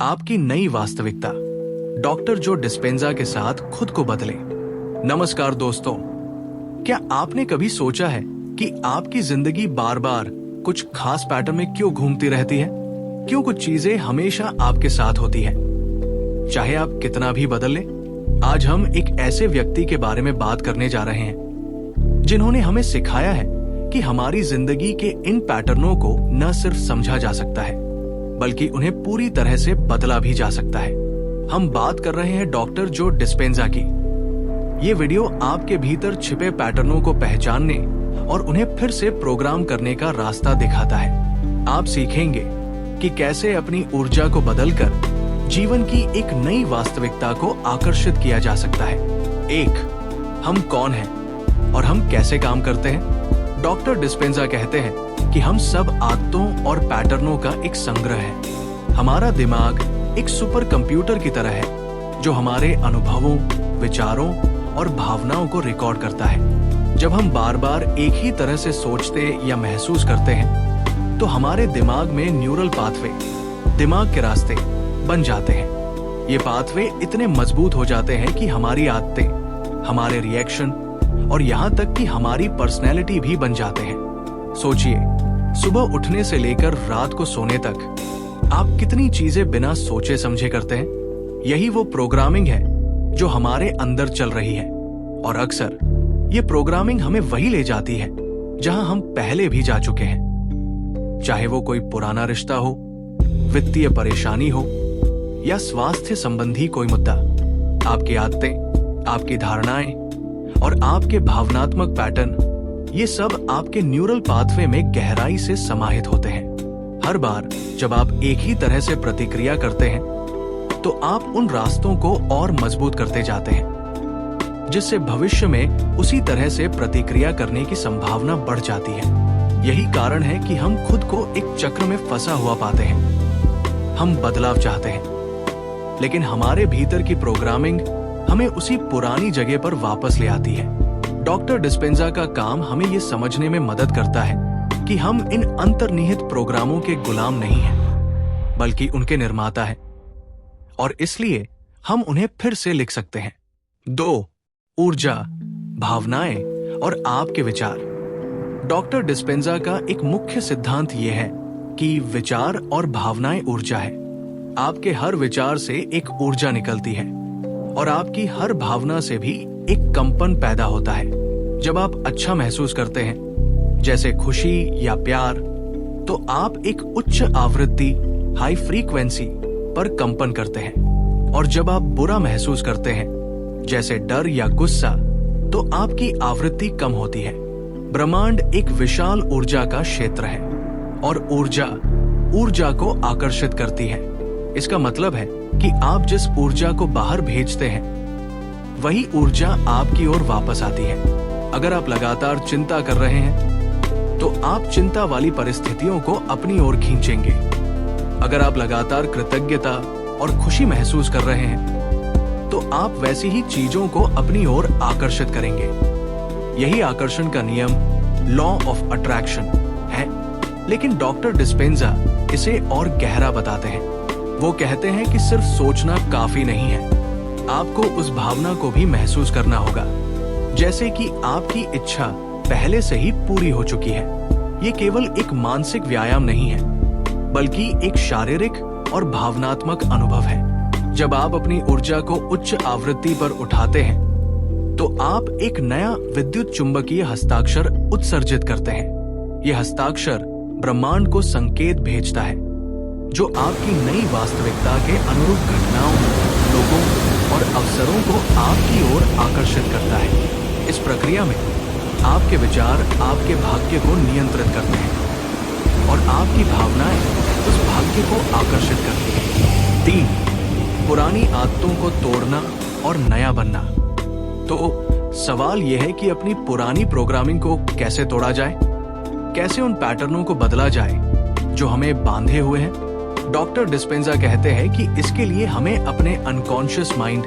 आपकी नई वास्तविकता। डॉक्टर जो डिस्पेंजा के साथ खुद को बदले। नमस्कार दोस्तों, क्या आपने कभी सोचा है कि आपकी जिंदगी बार बार कुछ खास पैटर्न में क्यों घूमती रहती है? क्यों कुछ चीजें हमेशा आपके साथ होती है, चाहे आप कितना भी बदल लें? आज हम एक ऐसे व्यक्ति के बारे में बात करने जा रहे हैं जिन्होंने हमें सिखाया है कि हमारी जिंदगी के इन पैटर्नों को न सिर्फ समझा जा सकता है बल्कि उन्हें पूरी तरह से बदला भी जा सकता है। हम बात कर रहे हैं डॉक्टर जो डिस्पेंजा की। ये वीडियो आपके भीतर छिपे पैटर्नों को पहचानने और उन्हें फिर से प्रोग्राम करने का रास्ता दिखाता है। आप सीखेंगे कि कैसे अपनी ऊर्जा को बदलकर जीवन की एक नई वास्तविकता को आकर्षित किया जा सकता है। हम कौन हैं और हम कैसे काम करते हैं? डॉक्टर डिस्पेंजा कहते हैं कि हम सब आदतों और पैटर्नों का एक संग्रह है। हमारा दिमाग एक सुपर कंप्यूटर की तरह है जो हमारे अनुभवों, विचारों और भावनाओं को रिकॉर्ड करता है। जब हम बार बार एक ही तरह से सोचते या महसूस करते हैं तो हमारे दिमाग में न्यूरल पाथवे, दिमाग के रास्ते बन जाते हैं। ये पाथवे इतने मजबूत हो जाते हैं कि हमारी आदतें, हमारे रिएक्शन और यहाँ तक कि हमारी पर्सनैलिटी भी बन जाते हैं। सोचिए, सुबह उठने से लेकर रात को सोने तक आप कितनी चीजें बिना सोचे समझे करते हैं। यही वो प्रोग्रामिंग है जो हमारे अंदर चल रही है और अक्सर ये प्रोग्रामिंग हमें वही ले जाती है जहां हम पहले भी जा चुके हैं। चाहे वो कोई पुराना रिश्ता हो, वित्तीय परेशानी हो या स्वास्थ्य संबंधी कोई मुद्दा, आपकी आदतें, आपकी धारणाएं और आपके भावनात्मक पैटर्न, ये सब आपके न्यूरल पाथवे में गहराई से समाहित होते हैं। हर बार जब आप एक ही तरह से प्रतिक्रिया करते हैं तो आप उन रास्तों को और मजबूत करते जाते हैं, जिससे भविष्य में उसी तरह से प्रतिक्रिया करने की संभावना बढ़ जाती है। यही कारण है कि हम खुद को एक चक्र में फंसा हुआ पाते हैं। हम बदलाव चाहते हैं, लेकिन हमारे भीतर की प्रोग्रामिंग हमें उसी पुरानी जगह पर वापस ले आती है। डॉक्टर डिस्पेंजा का काम हमें ये समझने में मदद करता है कि हम इन अंतर्निहित प्रोग्रामों के गुलाम नहीं हैं, बल्कि उनके निर्माता हैं, और इसलिए हम उन्हें फिर से लिख सकते हैं। 2. ऊर्जा, भावनाएं और आपके विचार। डॉक्टर डिस्पेंजा का एक मुख्य सिद्धांत यह है कि विचार और भावनाएं ऊर्जा है। आपके हर विचार से एक ऊर्जा निकलती है और आपकी हर भावना से भी एक कंपन पैदा होता है। जब आप अच्छा महसूस करते हैं, जैसे खुशी या प्यार, तो आप एक उच्च आवृत्ति, हाई फ्रीक्वेंसी पर कंपन करते हैं, और जब आप बुरा महसूस करते हैं, जैसे डर या गुस्सा, तो आपकी आवृत्ति कम होती है। ब्रह्मांड एक विशाल ऊर्जा का क्षेत्र है और ऊर्जा को आकर्षित करती है। इसका मतलब है कि आप जिस ऊर्जा को बाहर भेजते हैं वही ऊर्जा आपकी ओर वापस आती है। अगर आप लगातार चिंता कर रहे हैं तो आप चिंता वाली परिस्थितियों को अपनी ओर खींचेंगे। अगर आप लगातार कृतज्ञता और खुशी महसूस कर रहे हैं तो आप वैसी ही चीजों को अपनी ओर आकर्षित करेंगे। यही आकर्षण का नियम, लॉ ऑफ अट्रैक्शन है। लेकिन डॉक्टर डिस्पेंजा इसे और गहरा बताते हैं। वो कहते हैं कि सिर्फ सोचना काफी नहीं है, आपको उस भावना को भी महसूस करना होगा, जैसे कि आपकी इच्छा पहले से ही पूरी हो चुकी है। ये केवल एक मानसिक व्यायाम नहीं है, बल्कि एक शारीरिक और भावनात्मक अनुभव है। जब आप अपनी ऊर्जा को उच्च आवृत्ति पर उठाते हैं तो आप एक नया विद्युत चुंबकीय हस्ताक्षर उत्सर्जित करते हैं। यह हस्ताक्षर ब्रह्मांड को संकेत भेजता है जो आपकी नई वास्तविकता के अनुरूप घटनाओं, लोगों और अवसरों को आपकी ओर आकर्षित करता है। इस प्रक्रिया में आपके विचार आपके भाग्य को नियंत्रित करते हैं और आपकी भावनाएं उस भाग्य को आकर्षित करती हैं। 3. पुरानी आदतों को तोड़ना और नया बनना। तो सवाल यह है कि अपनी पुरानी प्रोग्रामिंग को कैसे तोड़ा जाए, कैसे उन पैटर्नों को बदला जाए जो हमें बांधे हुए हैं। डॉक्टर डिस्पेंजा कहते हैं कि इसके लिए हमें अपने अनकॉन्शियस माइंड,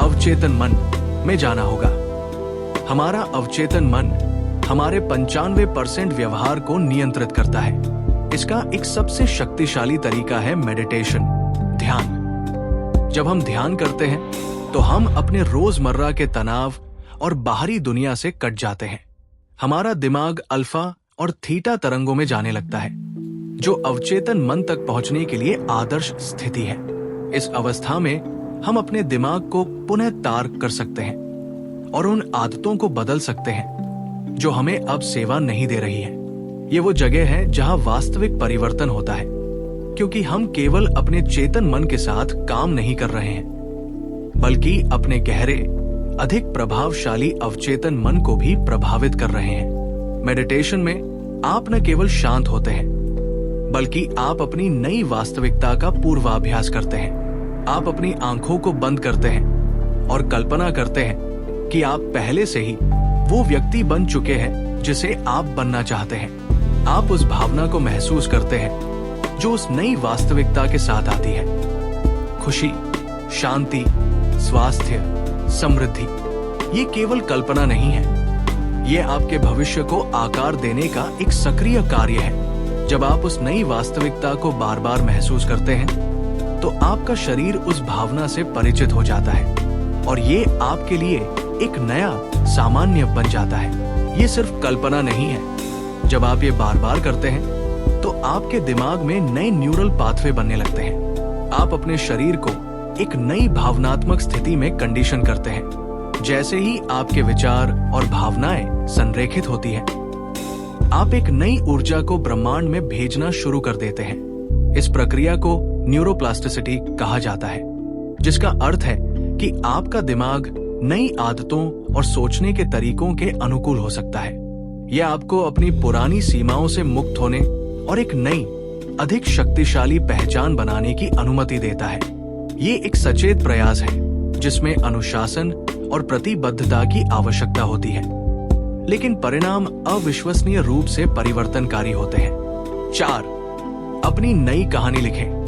अवचेतन मन में जाना होगा। हमारा अवचेतन मन हमारे 95% व्यवहार को नियंत्रित करता है। इसका एक सबसे शक्तिशाली तरीका है मेडिटेशन, ध्यान। जब हम ध्यान करते हैं तो हम अपने रोजमर्रा के तनाव और बाहरी दुनिया से कट जाते हैं। हमारा दिमाग अल्फा और थीटा तरंगों में जाने लगता है, जो अवचेतन मन तक पहुंचने के लिए आदर्श स्थिति है। इस अवस्था में हम अपने दिमाग को पुनः तार्क कर सकते हैं और उन आदतों को बदल सकते हैं जो हमें अब सेवा नहीं दे रही है। ये वो जगह है जहां वास्तविक परिवर्तन होता है, क्योंकि हम केवल अपने चेतन मन के साथ काम नहीं कर रहे हैं, बल्कि अपने गहरे, अधिक प्रभावशाली अवचेतन मन को भी प्रभावित कर रहे हैं। मेडिटेशन में आप न केवल शांत होते हैं, बल्कि आप अपनी नई वास्तविकता का पूर्वाभ्यास करते हैं। आप अपनी आंखों को बंद करते हैं और कल्पना करते हैं कि आप पहले से ही वो व्यक्ति बन चुके हैं जिसे आप बनना चाहते हैं। आप उस भावना को महसूस करते हैं जो उस नई वास्तविकता के साथ आती है। खुशी, शांति, स्वास्थ्य, समृद्धि, ये केवल कल्पना नहीं है, ये आपके भविष्य को आकार देने का एक सक्रिय कार्य है। जब आप उस नई वास्तविकता को बार बार महसूस करते हैं तो आपका शरीर उस भावना से परिचित हो जाता है और ये आपके लिए एक नया सामान्य बन जाता है। ये सिर्फ कल्पना नहीं है। जब आप ये बार बार करते हैं तो आपके दिमाग में नए न्यूरल पाथवे बनने लगते हैं। आप अपने शरीर को एक नई भावनात्मक स्थिति में कंडीशन करते हैं। जैसे ही आपके विचार और भावनाएं संरेखित होती हैं, आप एक नई ऊर्जा को ब्रह्मांड में भेजना शुरू कर देते हैं। इस प्रक्रिया को न्यूरोप्लास्टिसिटी कहा जाता है, जिसका अर्थ है कि आपका दिमाग नई आदतों और सोचने के तरीकों के अनुकूल हो सकता है। यह आपको अपनी पुरानी सीमाओं से मुक्त होने और एक नई, अधिक शक्तिशाली पहचान बनाने की अनुमति देता है। ये एक सचेत प्रयास है जिसमें अनुशासन और प्रतिबद्धता की आवश्यकता होती है, लेकिन परिणाम अविश्वसनीय रूप से परिवर्तनकारी होते हैं। 4. अपनी नई कहानी लिखें।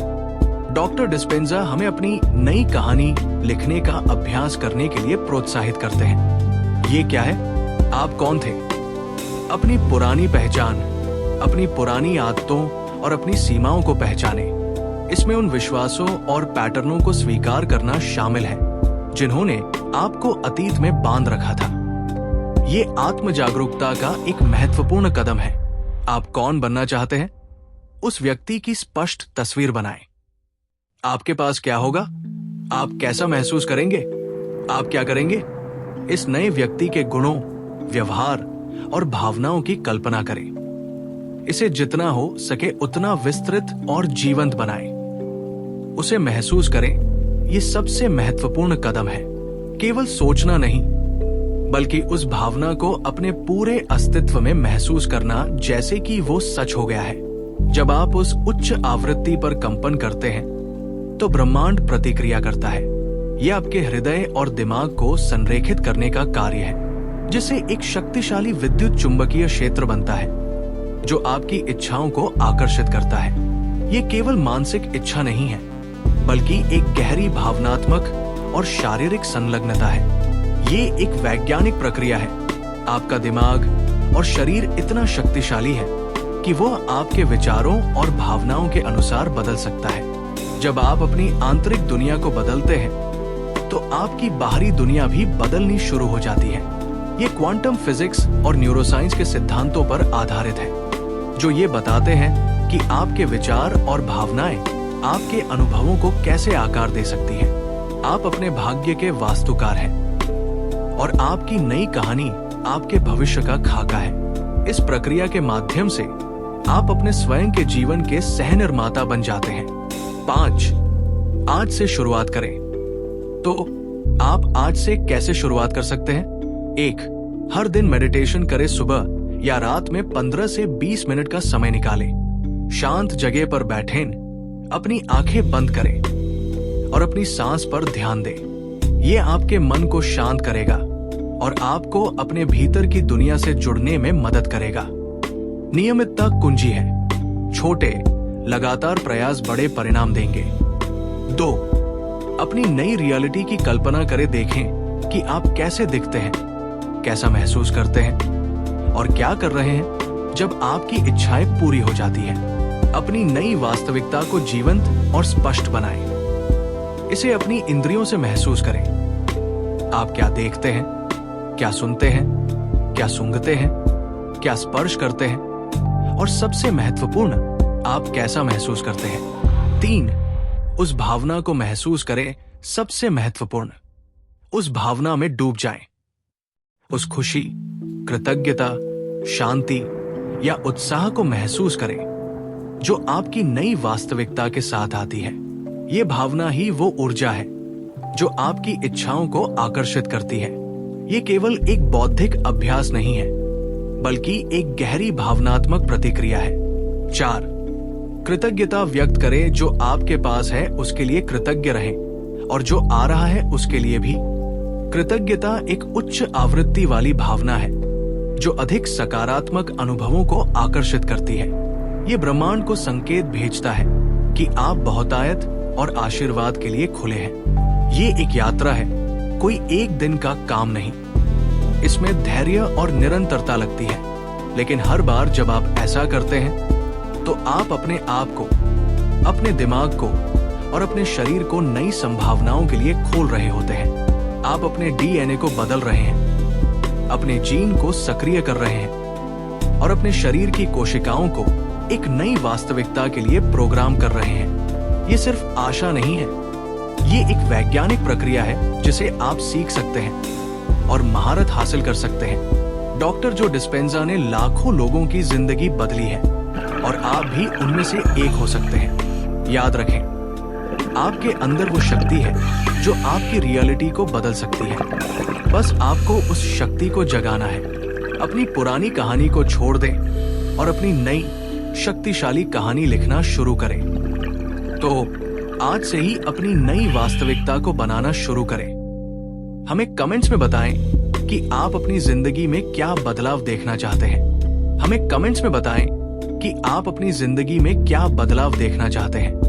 डॉक्टर डिस्पेंजा हमें अपनी नई कहानी लिखने का अभ्यास करने के लिए प्रोत्साहित करते हैं। ये क्या है? आप कौन थे? अपनी पुरानी पहचान, अपनी पुरानी आदतों और अपनी सीमाओं को पहचानें। इसमें उन विश्वासों और पैटर्नों को स्वीकार करना शामिल है जिन्होंने आपको अतीत में बांध रखा था। ये आत्म जागरूकता का एक महत्वपूर्ण कदम है। आप कौन बनना चाहते हैं, उस व्यक्ति की स्पष्ट तस्वीर बनाएं। आपके पास क्या होगा? आप कैसा महसूस करेंगे? आप क्या करेंगे? इस नए व्यक्ति के गुणों, व्यवहार और भावनाओं की कल्पना करें। इसे जितना हो सके उतना विस्तृत और जीवंत बनाएं। उसे महसूस करें। ये सबसे महत्वपूर्ण कदम है। केवल सोचना नहीं, बल्कि उस भावना को अपने पूरे अस्तित्व में महसूस करना जैसे कि वो सच हो गया है। जब आप उस उच्च आवृत्ति पर कंपन करते हैं तो ब्रह्मांड प्रतिक्रिया करता है। यह आपके हृदय और दिमाग को संरेखित करने का कार्य है, जिससे एक शक्तिशाली विद्युत चुंबकीय क्षेत्र बनता है जो आपकी इच्छाओं को आकर्षित करता है। ये केवल मानसिक इच्छा नहीं है, बल्कि एक गहरी भावनात्मक और शारीरिक संलग्नता है। ये एक वैज्ञानिक प्रक्रिया है। आपका दिमाग और शरीर इतना शक्तिशाली है कि वो आपके विचारों और भावनाओं के अनुसार बदल सकता है। जब आप अपनी आंतरिक दुनिया को बदलते हैं तो आपकी बाहरी दुनिया भी बदलनी शुरू हो जाती है। ये क्वांटम फिजिक्स और न्यूरोसाइंस के सिद्धांतों पर आधारित है, जो ये बताते हैं कि आपके विचार और भावनाएं आपके अनुभवों को कैसे आकार दे सकती हैं। आप अपने भाग्य के वास्तुकार हैं और आपकी नई कहानी आपके भविष्य का खाका है। इस प्रक्रिया के माध्यम से आप अपने स्वयं के जीवन के सह-निर्माता बन जाते हैं। 5. आज से शुरुआत करें। तो आप आज से कैसे शुरुआत कर सकते हैं? 1. हर दिन मेडिटेशन करें। सुबह या रात में 15 से 20 मिनट का समय निकालें। शांत जगह पर बैठें, अपनी आंखें बंद करें और अपनी सांस पर ध्यान दें। ये आपके मन को शांत करेगा और आपको अपने भीतर की दुनिया से जुड़ने में मदद करेगा। नियमितता कुंजी है। छोटे, लगातार प्रयास बड़े परिणाम देंगे। 2. अपनी नई रियलिटी की कल्पना करें। देखें कि आप कैसे दिखते हैं, कैसा महसूस करते हैं और क्या कर रहे हैं जब आपकी इच्छाएं पूरी हो जाती हैं। अपनी नई वास्तविकता को जीवंत और स्पष्ट बनाएं। इसे अपनी इंद्रियों से महसूस करें। आप क्या देखते हैं, क्या सुनते हैं, क्या सूंघते हैं, क्या स्पर्श करते हैं, और सबसे महत्वपूर्ण, आप कैसा महसूस करते हैं। 3, उस भावना को महसूस करें। सबसे महत्वपूर्ण, उस भावना में डूब जाएं। उस खुशी, कृतज्ञता, शांति या उत्साह को महसूस करें जो आपकी नई वास्तविकता के साथ आती है। ये भावना ही वो ऊर्जा है जो आपकी इच्छाओं को आकर्षित करती है। ये केवल एक बौद्धिक अभ्यास नहीं है, बल्कि एक गहरी भावनात्मक प्रतिक्रिया है। 4, कृतज्ञता व्यक्त करें। जो आपके पास है उसके लिए कृतज्ञ रहें, और जो आ रहा है उसके लिए भी। कृतज्ञता एक उच्च आवृत्ति वाली भावना है जो अधिक सकारात्मक अनुभवों को आकर्षित करती है। ये ब्रह्मांड को संकेत भेजता है कि आप बहुतायत और आशीर्वाद के लिए खुले हैं। ये एक यात्रा है, कोई एक दिन का काम नहीं। इसमें धैर्य और निरंतरता लगती है, लेकिन हर बार जब आप ऐसा करते हैं तो आप अपने आप को, अपने दिमाग को और अपने शरीर को नई संभावनाओं के लिए खोल रहे होते हैं। आप अपने डीएनए को बदल रहे हैं, अपने जीन को सक्रिय कर रहे हैं और अपने शरीर की कोशिकाओं को एक नई वास्तविकता के लिए प्रोग्राम कर रहे हैं। ये सिर्फ आशा नहीं है, ये एक वैज्ञानिक प्रक्रिया है जिसे आप सीख सकते हैं और महारत हासिल कर सकते हैं। डॉक्टर जो डिस्पेंजा ने लाखों लोगों की जिंदगी बदली है और आप भी उनमें से एक हो सकते हैं। याद रखें, आपके अंदर वो शक्ति है जो आपकी रियलिटी को बदल सकती है। बस आपको उस शक्ति को जगाना है। अपनी पुरानी कहानी को छोड़ दें और अपनी नई शक्तिशाली कहानी लिखना शुरू करें। तो आज से ही अपनी नई वास्तविकता को बनाना शुरू करें। हमें कमेंट्स में बताएं कि आप अपनी जिंदगी में क्या बदलाव देखना चाहते हैं। हमें कमेंट्स में बताएं कि आप अपनी जिंदगी में क्या बदलाव देखना चाहते हैं।